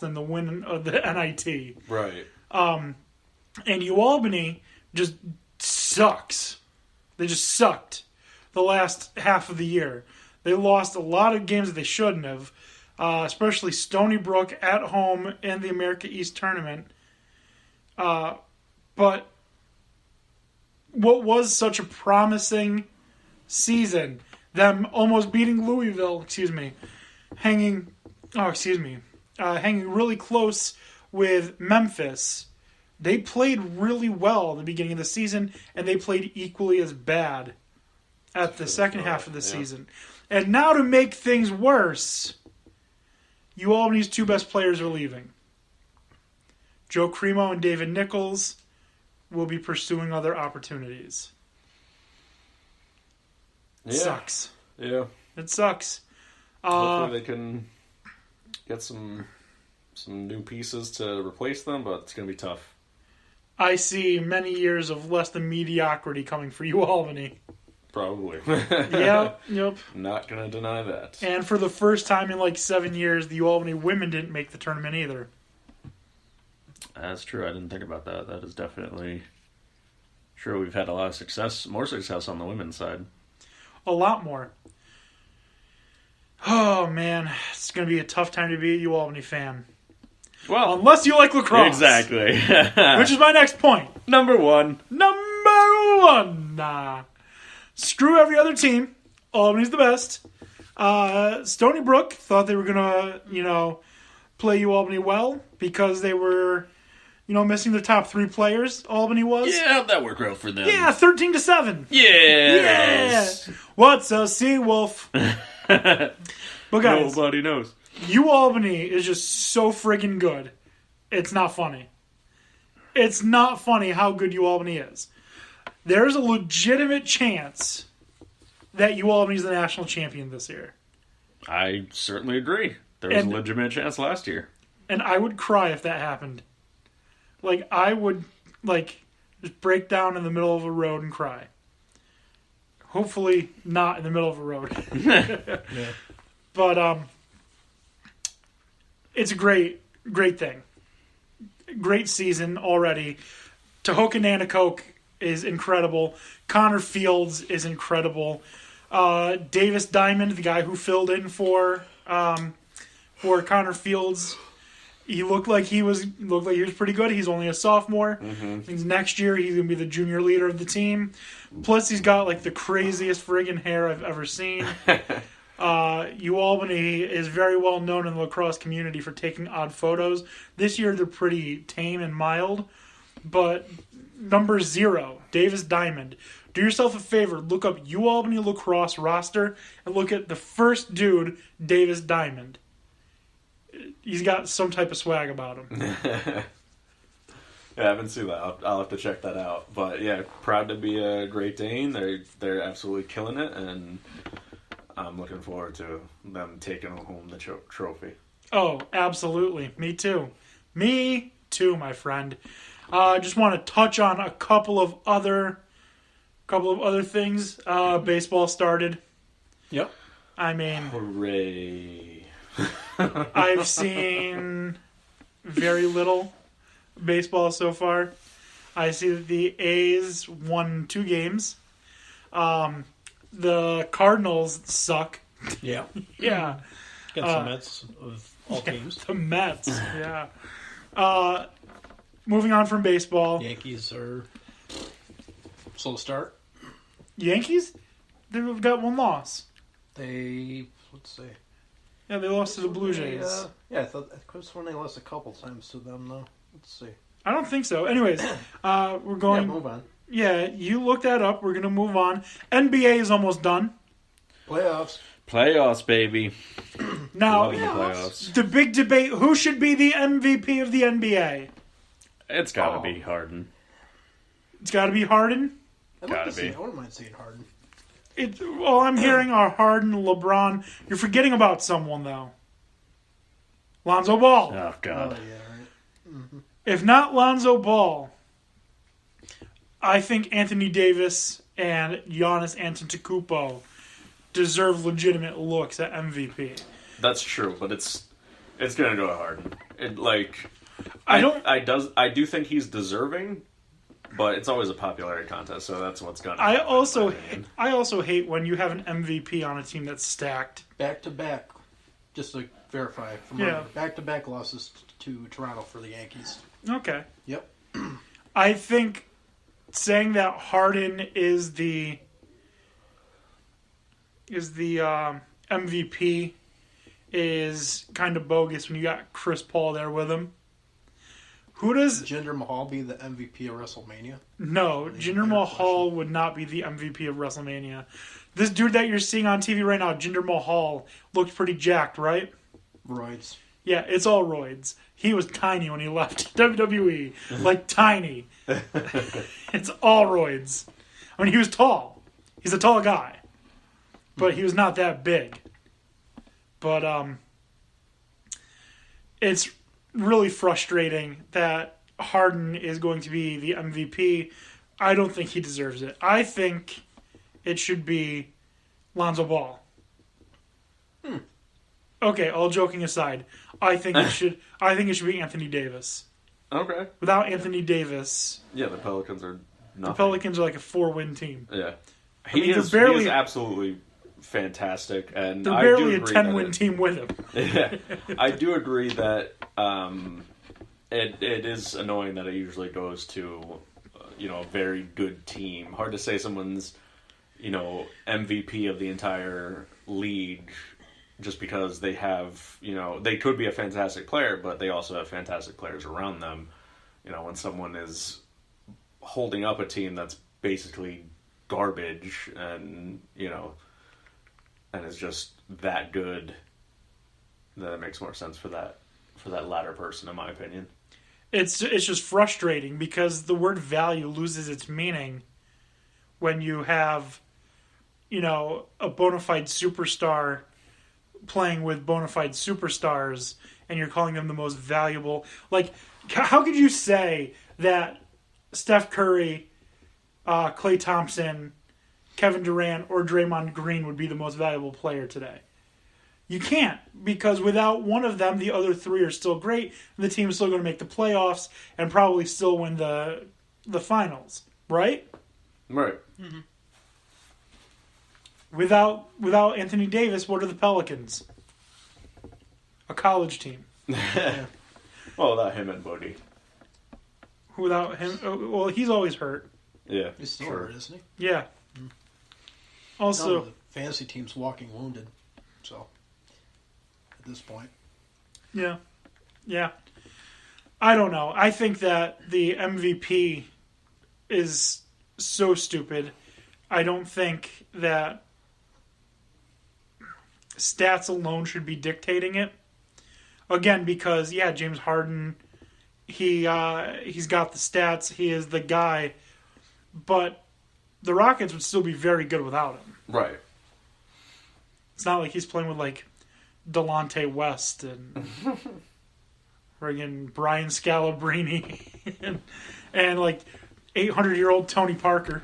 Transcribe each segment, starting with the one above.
than the win of the NIT. Right. And UAlbany just sucks. They just sucked the last half of the year. They lost a lot of games that they shouldn't have, especially Stony Brook at home in the America East tournament. But what was such a promising season, them almost beating Louisville, hanging really close with Memphis. They played really well at the beginning of the season, and they played equally as bad at the second half of the season. And now to make things worse, UAlbany's two best players are leaving. Joe Cremo and David Nichols will be pursuing other opportunities. It sucks. Yeah. It sucks. Hopefully they can get some new pieces to replace them, but it's going to be tough. I see many years of less than mediocrity coming for UAlbany. Probably. Yep. Not going to deny that. And for the first time in 7 years, the UAlbany women didn't make the tournament either. That's true. I didn't think about that. That is definitely true. We've had a lot of success, more success on the women's side. A lot more. Oh, man. It's going to be a tough time to be a UAlbany fan. Well, unless you like lacrosse. Exactly. Which is my next point. Number one. Nah. Screw every other team. Albany's the best. Stony Brook thought they were going to, play UAlbany well because they were, missing their top three players. Albany was. Yeah, how'd that work out for them? Yeah, 13-7. Yes. Yeah. What's a sea wolf? But guys, nobody knows. UAlbany is just so friggin' good. It's not funny. It's not funny how good UAlbany is. There's a legitimate chance that UAlbany's the national champion this year. I certainly agree. There was a legitimate chance last year. And I would cry if that happened. I would, just break down in the middle of a road and cry. Hopefully not in the middle of a road. Yeah. But, it's a great thing. Great season already. Tehoka Nanticoke is incredible. Connor Fields is incredible. Davis Diamond, the guy who filled in for Connor Fields, he looked like he was pretty good. He's only a sophomore. Mm-hmm. Next year he's gonna be the junior leader of the team. Plus he's got the craziest friggin' hair I've ever seen. UAlbany is very well known in the lacrosse community for taking odd photos. This year they're pretty tame and mild, but number 0, Davis Diamond. Do yourself a favor, look up UAlbany lacrosse roster and look at the first dude, Davis Diamond. He's got some type of swag about him. Yeah, I haven't seen that. I'll have to check that out. But yeah, proud to be a Great Dane. They're absolutely killing it, and I'm looking forward to them taking home the trophy. Oh, absolutely. Me too. Me too, my friend. Just want to touch on a couple of other things. Baseball started. Yep. I mean, Hooray. I've seen very little baseball so far. I see that the A's won 2 games. The Cardinals suck. Yeah. Yeah. Against the Mets of all teams. The Mets, yeah. Moving on from baseball. Yankees are slow start. Yankees? They've got 1 loss. Let's see. Yeah, they lost to the Blue Jays. I thought I could have sworn they lost a couple times to them, though. Let's see. I don't think so. Anyways, we're going... Yeah, move on. Yeah, you look that up. We're going to move on. NBA is almost done. Playoffs, baby. Now, Loving the playoffs. The big debate, who should be the MVP of the NBA? It's got to be Harden. It's got to be Harden? Gotta be. I wouldn't mind seeing Harden. All I'm hearing are Harden, LeBron. You're forgetting about someone, though. Lonzo Ball. Oh, God. Oh, yeah, right. Mm-hmm. If not Lonzo Ball, I think Anthony Davis and Giannis Antetokounmpo deserve legitimate looks at MVP. That's true, but it's It's gonna go to Harden. I do think he's deserving, but it's always a popularity contest, so that's what's gonna happen, I also hate when you have an MVP on a team that's stacked. Back to back, just to verify, back to back losses to Toronto for the Yankees. Okay. Yep. I think saying that Harden is the MVP is kind of bogus when you got Chris Paul there with him. Who does Jinder Mahal be the MVP of WrestleMania? No, Jinder Mahal would not be the MVP of WrestleMania. This dude that you're seeing on TV right now, Jinder Mahal, looked pretty jacked, right? Roids. Yeah, it's all roids. He was tiny when he left WWE. Like, tiny. It's all roids. I mean, he was tall. He's a tall guy. But he was not that big. But, it's really frustrating that Harden is going to be the MVP. I don't think he deserves it. I think it should be Lonzo Ball. Okay, all joking aside, I think it should be Anthony Davis. Okay. Without Anthony Davis, yeah, the Pelicans are nothing. The Pelicans are like a 4-win team. Yeah. He is absolutely fantastic, and they're I barely do a agree 10-win team with him. Yeah, I do agree that it is annoying that it usually goes to a very good team. Hard to say someone's MVP of the entire league just because they have they could be a fantastic player, but they also have fantastic players around them. When someone is holding up a team that's basically garbage and and is just that good, then it makes more sense for that latter person, in my opinion. It's just frustrating because the word value loses its meaning when you have a bona fide superstar playing with bona fide superstars and you're calling them the most valuable. Like, how could you say that Steph Curry, Klay Thompson, Kevin Durant, or Draymond Green would be the most valuable player today? You can't, because without one of them, the other three are still great, and the team is still going to make the playoffs and probably still win the finals, right? Right. Mm-hmm. Without Anthony Davis, what are the Pelicans? A college team. Well, without him and Bodie. Without him, well, he's always hurt. Yeah, he's still hurt, isn't he? Yeah. Mm. Also, the fantasy team's walking wounded, so at this point. Yeah. I don't know. I think that the MVP is so stupid. I don't think that stats alone should be dictating it. Again, because James Harden, he's got the stats. He is the guy, but the Rockets would still be very good without him. Right. It's not like he's playing with like Delonte West and friggin' Brian Scalabrine and like 800-year-old Tony Parker.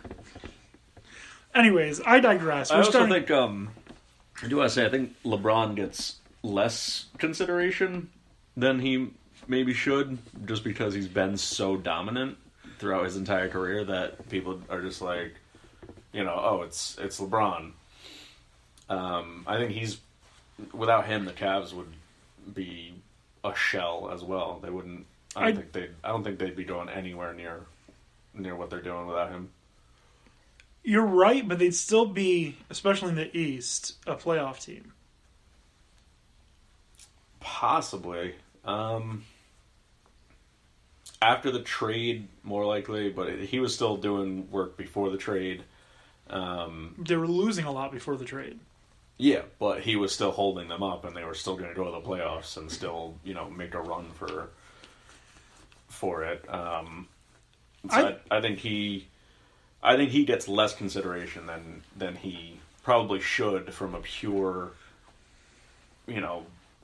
Anyways, I digress. I also think I do want to say I think LeBron gets less consideration than he maybe should, just because he's been so dominant throughout his entire career that people are just like, it's LeBron. I think without him, the Cavs would be a shell as well. They wouldn't. I don't think they'd be going anywhere near what they're doing without him. You're right, but they'd still be, especially in the East, a playoff team. Possibly. After the trade, more likely, but he was still doing work before the trade. They were losing a lot before the trade. Yeah, but he was still holding them up, and they were still going to go to the playoffs and still, make a run for it. I think he gets less consideration than he probably should from a pure,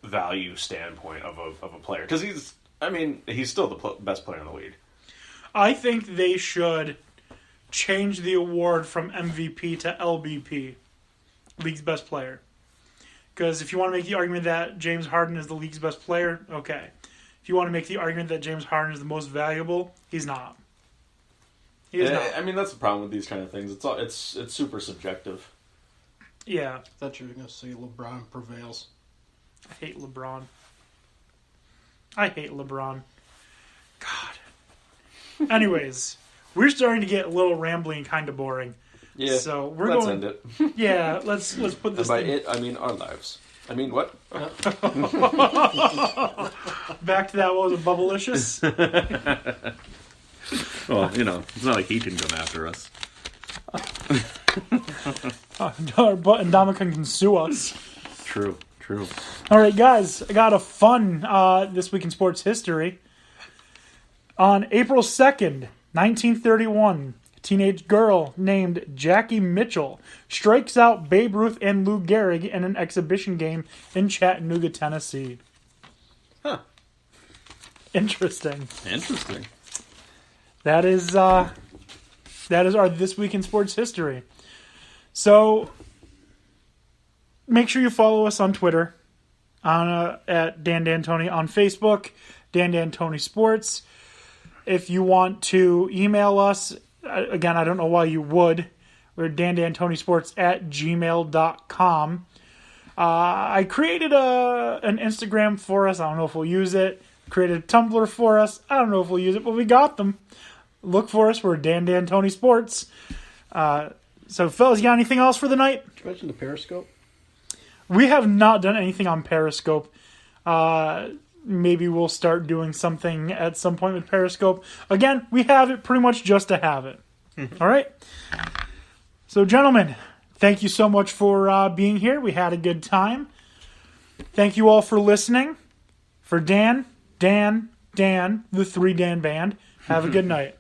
value standpoint of a player, because he's still the best player in the league. I think they should change the award from MVP to LBP, league's best player. Because if you want to make the argument that James Harden is the league's best player, okay. If you want to make the argument that James Harden is the most valuable, he's not. He is not. I mean, that's the problem with these kind of things. It's super subjective. Yeah. I thought you were going to say LeBron prevails. I hate LeBron. God. Anyways, we're starting to get a little rambling and kind of boring. Yeah. So we're let's going. end it. Yeah. Let's put this. And by thing it, I mean our lives. I mean what? back to that. What was it, Bubblicious? Well, it's not like he can come after us. And Dominican can sue us. True. All right, guys. I got a fun this week in sports history. On April 2nd, 1931, a teenage girl named Jackie Mitchell strikes out Babe Ruth and Lou Gehrig in an exhibition game in Chattanooga, Tennessee. Huh. Interesting. That is our This Week in Sports History. So, make sure you follow us on Twitter, at Dan D'Antoni, on Facebook, Dan D'Antoni Sports. If you want to email us, again, I don't know why you would, we're dandantonisports@gmail.com. I created an Instagram for us. I don't know if we'll use it. Created a Tumblr for us. I don't know if we'll use it, but we got them. Look for us. We're Dan D'Antoni Sports. So, fellas, you got anything else for the night? Did you mention the Periscope? We have not done anything on Periscope. Maybe we'll start doing something at some point with Periscope. Again, we have it pretty much just to have it. All right? So, gentlemen, thank you so much for being here. We had a good time. Thank you all for listening. For Dan, the 3 Dan Band, have a good night.